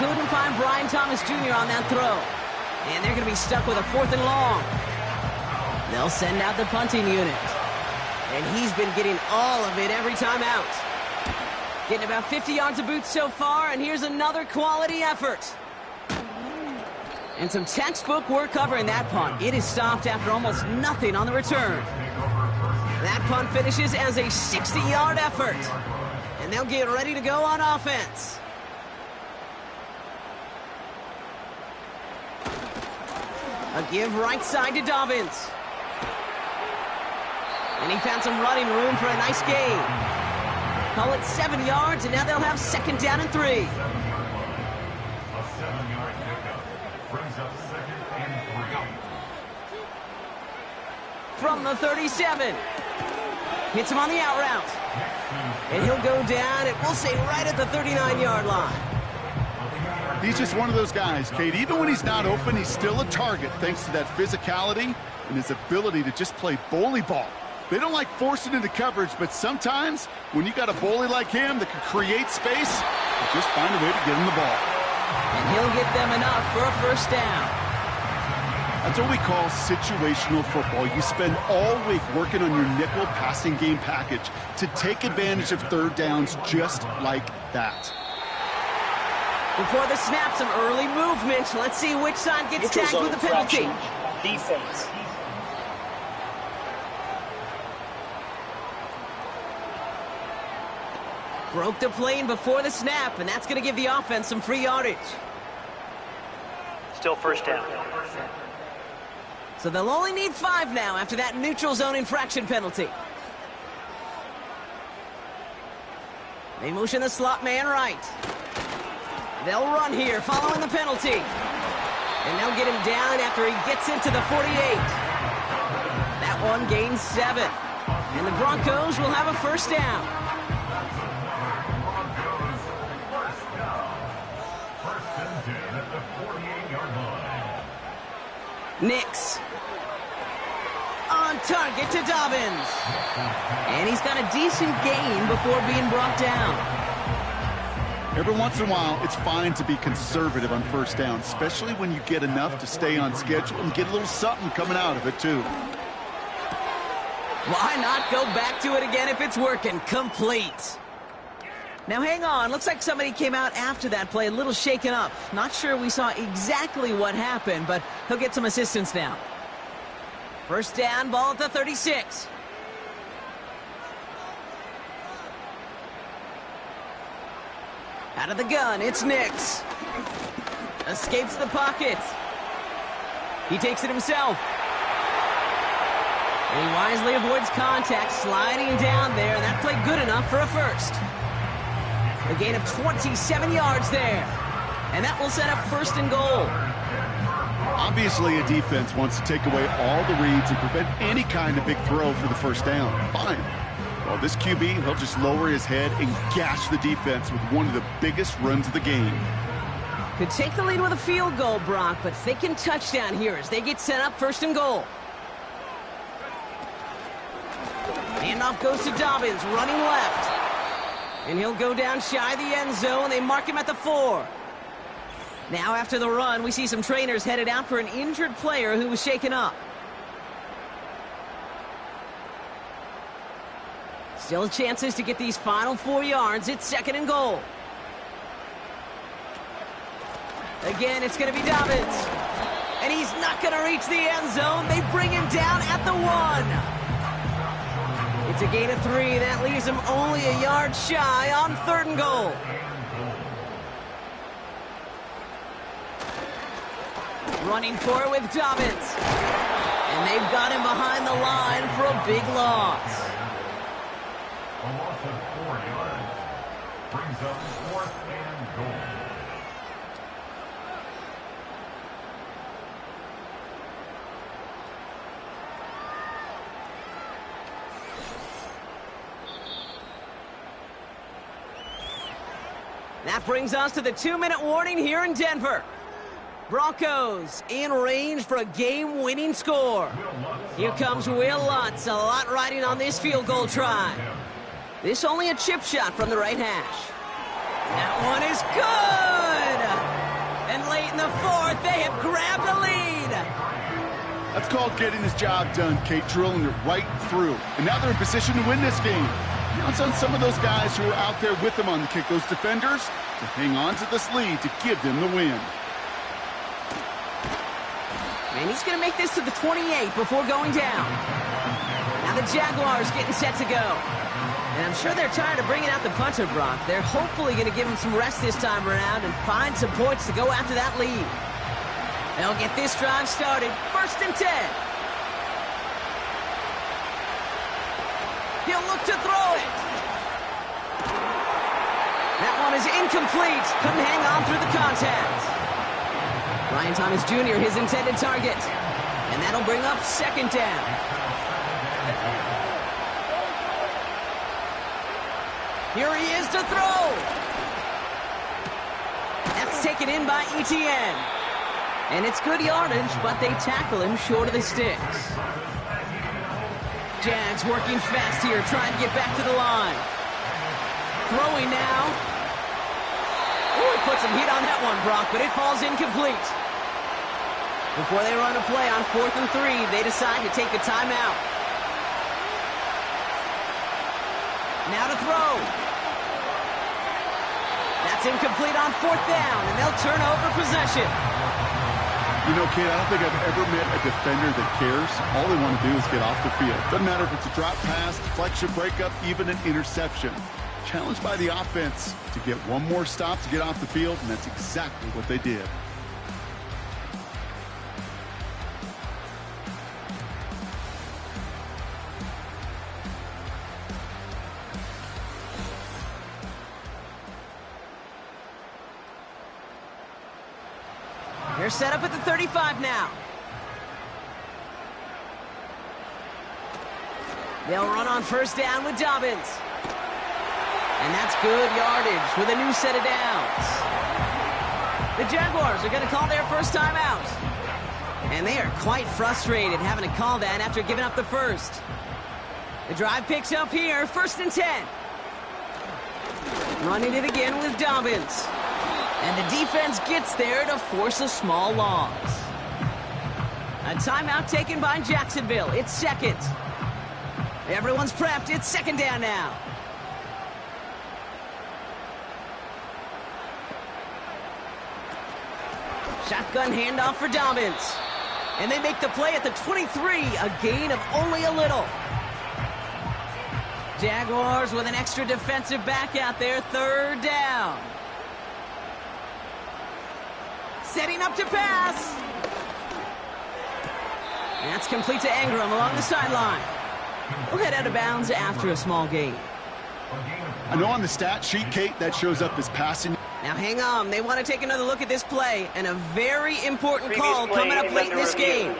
Couldn't find Brian Thomas Jr. on that throw. And they're going to be stuck with a 4th and long. They'll send out the punting unit. And he's been getting all of it every time out. Getting about 50 yards of boots so far, and here's another quality effort. And some textbook work covering that punt. It is stopped after almost nothing on the return. That punt finishes as a 60-yard effort. And they'll get ready to go on offense. A give right side to Dobbins. And he found some running room for a nice gain. Call it 7 yards, and now they'll have 2nd down and 3. A 7-yard pickup brings up 2nd and 3. From the 37. Hits him on the out route. And he'll go down, and we'll say right at the 39-yard line. He's just one of those guys, Kate. Even when he's not open, he's still a target thanks to that physicality and his ability to just play bully ball. They don't like forcing into coverage, but sometimes when you got a bully like him that can create space, you just find a way to get him the ball. And he'll get them enough for a first down. That's what we call situational football. You spend all week working on your nickel passing game package to take advantage of third downs just like that. Before the snap, some early movement. Let's see which side gets tagged with a penalty. Defense. Broke the plane before the snap, and that's going to give the offense some free yardage. Still first down. So they'll only need 5 now after that neutral zone infraction penalty. They motion the slot man right. They'll run here following the penalty. And they'll get him down after he gets into the 48. That one gains 7. And the Broncos will have a first down. Nix. On target to Dobbins. And he's got a decent gain before being brought down. Every once in a while, it's fine to be conservative on first down, especially when you get enough to stay on schedule and get a little something coming out of it, too. Why not go back to it again if it's working? Complete. Now, hang on. Looks like somebody came out after that play a little shaken up. Not sure we saw exactly what happened, but he'll get some assistance now. First down, ball at the 36. Out of the gun, it's Nix. Escapes the pocket. He takes it himself. And he wisely avoids contact, sliding down there, and that played good enough for a first. A gain of 27 yards there. And that will set up first and goal. Obviously, a defense wants to take away all the reads and prevent any kind of big throw for the first down. Fine. Well, this QB, he'll just lower his head and gash the defense with one of the biggest runs of the game. Could take the lead with a field goal, Brock, but thinking touchdown here as they get set up first and goal. Handoff goes to Dobbins, running left. And he'll go down shy of the end zone. They mark him at the 4. Now after the run, we see some trainers headed out for an injured player who was shaken up. Still chances to get these final 4 yards. It's second and goal. Again, it's going to be Dobbins. And he's not going to reach the end zone. They bring him down at the 1. It's a gain of 3. That leaves him only a yard shy on third and goal. Running for it with Dobbins. And they've got him behind the line for a big loss. A loss of 4 yards brings up fourth and goal. That brings us to the 2-minute warning here in Denver. Broncos in range for a game-winning score. Here comes Will Lutz, a lot riding on this field goal try. This only a chip shot from the right hash. That one is good! And late in the 4th, they have grabbed the lead. That's called getting his job done, Kate, drilling it right through. And now they're in position to win this game. Now it's on some of those guys who are out there with them on the kick, those defenders, to hang on to this lead to give them the win. And he's going to make this to the 28 before going down. Now the Jaguars getting set to go. And I'm sure they're tired of bringing out the punter, Brock. They're hopefully going to give him some rest this time around and find some points to go after that lead. They'll get this drive started. First and 10. He'll look to throw it. That one is incomplete. Couldn't hang on through the contact. Ryan Thomas Jr., his intended target. And that'll bring up second down. Here he is to throw. That's taken in by Etienne. And it's good yardage, but they tackle him short of the sticks. Jags working fast here, trying to get back to the line. Throwing now. Ooh, he put some heat on that one, Brock, but it falls incomplete. Before they run a play on 4th and 3, they decide to take a timeout. Now to throw. That's incomplete on 4th down, and they'll turn over possession. You know, Kate, I don't think I've ever met a defender that cares. All they want to do is get off the field. Doesn't matter if it's a drop pass, deflection, breakup, even an interception. Challenged by the offense to get one more stop to get off the field, and that's exactly what they did. They're set up at the 35 now. They'll run on 1st down with Dobbins. And that's good yardage with a new set of downs. The Jaguars are going to call their first timeout. And they are quite frustrated having to call that after giving up the first. The drive picks up here, 1st and 10. Running it again with Dobbins. And the defense gets there to force a small loss. A timeout taken by Jacksonville. It's 2nd. Everyone's prepped. It's 2nd down now. Shotgun handoff for Dobbins. And they make the play at the 23, a gain of only a little. Jaguars with an extra defensive back out there, 3rd down. Setting up to pass. That's complete to Ingram along the sideline. We'll head out of bounds after a small gain. I know on the stat sheet, Kate, that shows up as passing. Now hang on, they want to take another look at this play, and a very important call coming up late in this game.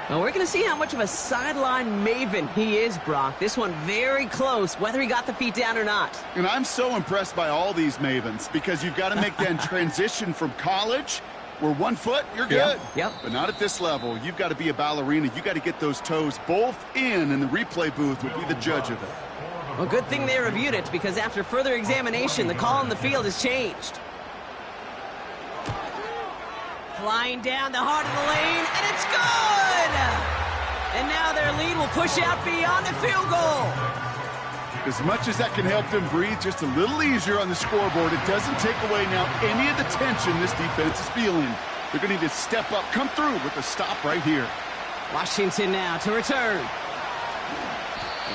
Well, we're going to see how much of a sideline maven he is, Brock. This one very close, whether he got the feet down or not. And I'm so impressed by all these mavens because you've got to make that transition from college where 1 foot, you're good. Yep. But not at this level. You've got to be a ballerina. You've got to get those toes both in, and the replay booth would be the judge of it. Well, good thing they reviewed it because after further examination, the call on the field has changed. Flying down the heart of the lane, and it's good! And now their lead will push out beyond the field goal. As much as that can help them breathe just a little easier on the scoreboard, it doesn't take away now any of the tension this defense is feeling. They're going to need to step up, come through with a stop right here. Washington now to return.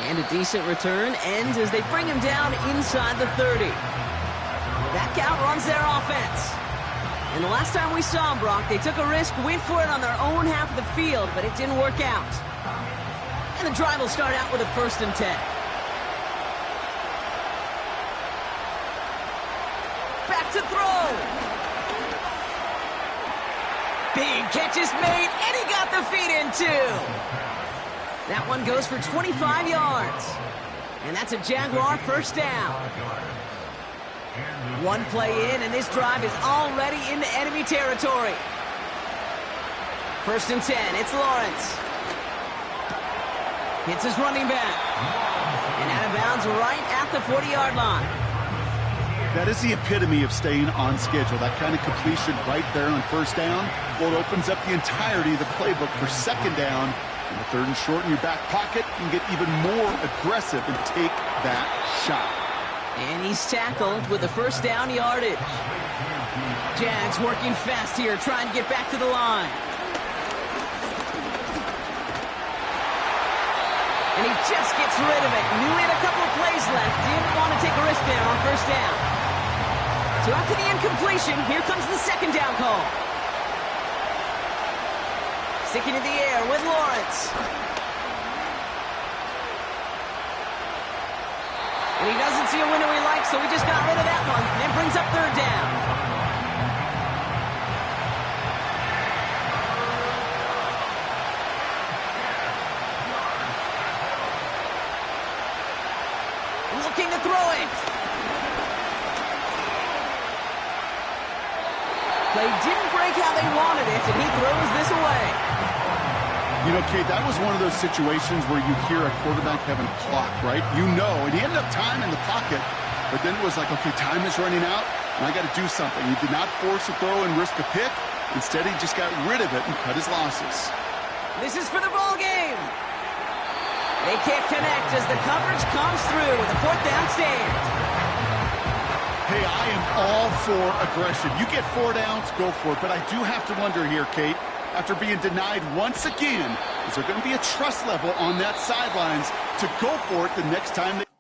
And a decent return ends as they bring him down inside the 30. That outruns their offense. And the last time we saw them, Brock, they took a risk, went for it on their own half of the field, but it didn't work out. And the drive will start out with a 1st and 10. Back to throw. Big catch is made, and he got the feet in too. That one goes for 25 yards. And that's a Jaguar 1st down. One play in, and this drive is already into enemy territory. 1st and 10, it's Lawrence. Hits his running back. And out of bounds right at the 40-yard line. That is the epitome of staying on schedule. That kind of completion right there on 1st down. Well, it opens up the entirety of the playbook for 2nd down. And the 3rd and short in your back pocket, you can get even more aggressive and take that shot. And he's tackled with the 1st down yardage. Jags working fast here, trying to get back to the line. And he just gets rid of it. Knew he had a couple of plays left. Didn't want to take a risk there on 1st down. So after the incompletion, here comes the 2nd down call. Sticking in the air with Lawrence. And he doesn't see a window he likes, so he just got rid of that one. And brings up 3rd down. Looking to throw it. Play didn't break how they wanted it, and he throws this away. You know, Kate, that was one of those situations where you hear a quarterback having a clock, right? You know, and he ended up time in the pocket, but then it was like, okay, time is running out, And I got to do something. He did not force a throw and risk a pick. Instead, he just got rid of it and cut his losses. This is for the ball game. They can't connect as the coverage comes through with a 4th down stand. Hey, I am all for aggression. You get 4 downs, go for it. But I do have to wonder here, Kate, after being denied once again, is there going to be a trust level on that sidelines to go for it the next time they...